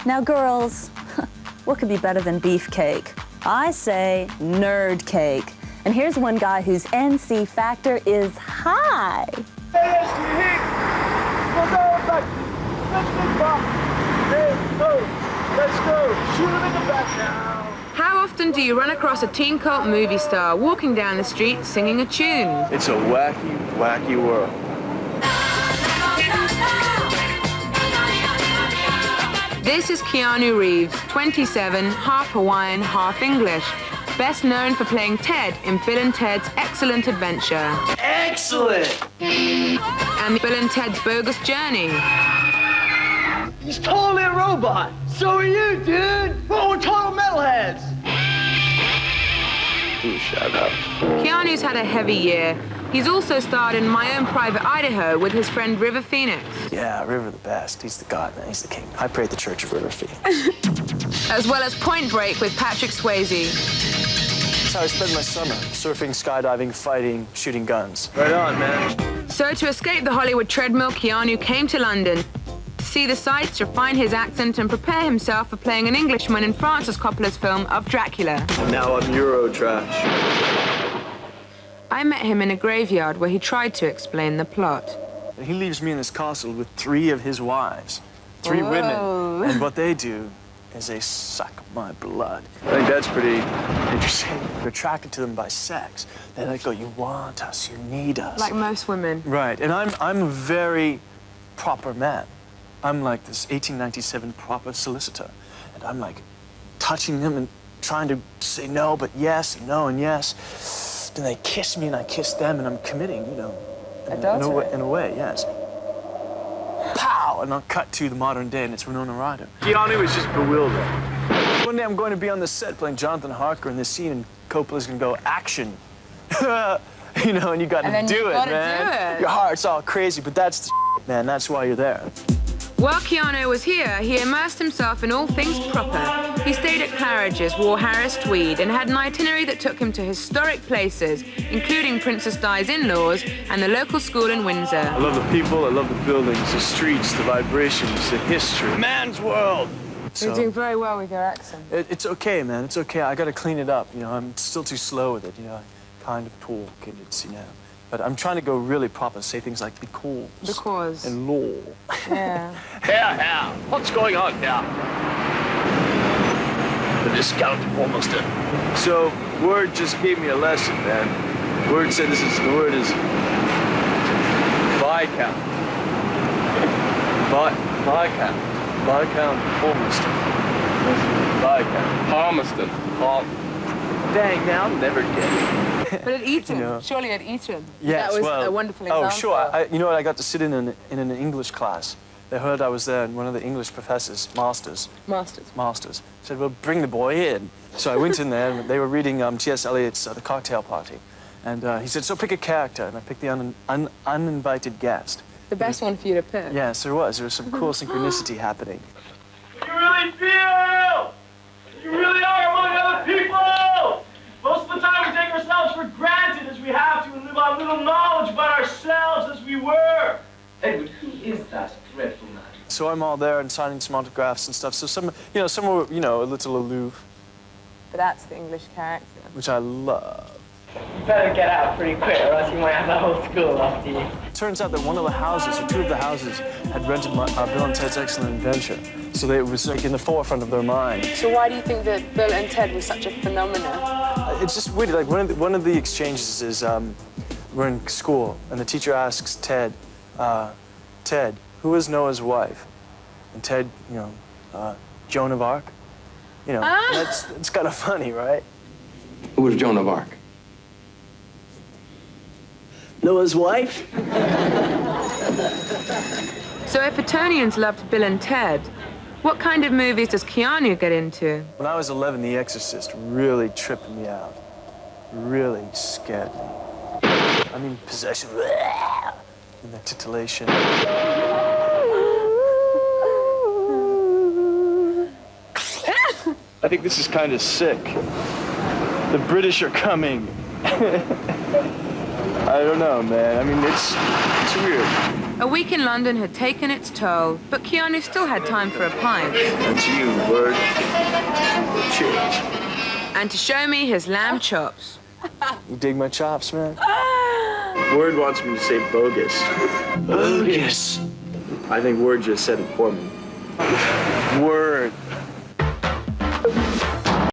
Now, girls, what could be better than beefcake? I say nerd cake. And here's one guy whose NC factor is high. Let's go. Shoot him in the back now. How often do you run across a teen cult movie star walking down the street singing a tune? It's a wacky, wacky world. This is Keanu Reeves, 27, half Hawaiian, half English. Best known for playing Ted in Bill and Ted's Excellent Adventure. Excellent! And Bill and Ted's Bogus Journey. He's totally a robot. So are you, dude. Oh, we're total metalheads. Ooh, shut up. Keanu's had a heavy year. He's also starred in My Own Private Idaho with his friend River Phoenix. Yeah, River the best. He's the god, man. He's the king. I pray at the Church of River Phoenix. As well as Point Break with Patrick Swayze. That's how I spend my summer. Surfing, skydiving, fighting, shooting guns. Right on, man. So to escape the Hollywood treadmill, Keanu came to London to see the sights, refine his accent, and prepare himself for playing an Englishman in Francis Coppola's film of Dracula. Now I'm Euro trash. I met him in a graveyard where he tried to explain the plot. He leaves me in this castle with 3 of his wives. 3 Whoa. women. And what they do is they suck my blood. I think that's pretty interesting. You're attracted to them by sex. They like go, you want us, you need us. Like most women. Right, and I'm a very proper man. I'm like this 1897 proper solicitor. And I'm like touching them and trying to say no, but yes, and no, and yes. Then they kiss me and I kiss them and I'm committing, you know. In a way, yes. Pow! And I'll cut to the modern day and it's Winona Ryder. Keanu was just bewildered. One day I'm going to be on the set playing Jonathan Harker in this scene and Coppola's gonna go, action. You know, and you gotta do it, man. Your heart's all crazy, but that's the shit, man. That's why you're there. While Keanu was here, he immersed himself in all things proper. He stayed at Claridge's, wore Harris tweed, and had an itinerary that took him to historic places, including Princess Di's in-laws and the local school in Windsor. I love the people, I love the buildings, the streets, the vibrations, the history. Man's world! You're doing very well with your accent. It's okay, man. It's okay. I gotta clean it up. You know, I'm still too slow with it. You know, I kind of talk and it's, you know. But I'm trying to go really proper, say things like because. Because. And law. Yeah. Here, what's going on here? The discount almost in. So, Word just gave me a lesson, man. Word said the word is Viscount. Viscount. Viscount Palmerston. Viscount. Palmerston. Dang, now I'll never get it. But at Eton, You know. Surely at Eton. Yes, that was well, a wonderful example. Oh, sure. You know what? I got to sit in an English class. They heard I was there, and one of the English professors, masters, said, well, bring the boy in. So I went in there, and they were reading T.S. Eliot's The Cocktail Party. And he said, so pick a character. And I picked the uninvited guest. The best one for you to pick. Yes, there was. There was some cool synchronicity happening. You really feel! You really are among other people! Most of the time we take ourselves for granted as we have to and live on little knowledge about ourselves as we were. Edward, who is that dreadful man? So I'm all there and signing some autographs and stuff. So some were, you know, a little aloof, But that's the English character. which I love. You better get out pretty quick or else you might have the whole school after you. It turns out that one of the houses, or 2 of the houses, had rented Bill and Ted's Excellent Adventure. So it was like in the forefront of their mind. So why do you think that Bill and Ted was such a phenomenon? It's just weird. Like one of the exchanges is we're in school and the teacher asks Ted, Ted, who is Noah's wife? And Ted, you know, Joan of Arc. You know, it's kind of funny, right? Who was Joan of Arc? Noah's wife? So if Etonians loved Bill and Ted, what kind of movies does Keanu get into? When I was 11, The Exorcist really tripped me out. Really scared me. I mean, possession, and the titillation. I think this is kind of sick. The British are coming. I don't know, man. I mean, it's weird. A week in London had taken its toll, but Keanu still had time for a pint. That's you, Word. Cheers. And to show me his lamb chops. You dig my chops, man? Word wants me to say bogus. Bogus. I think Word just said it for me. Word.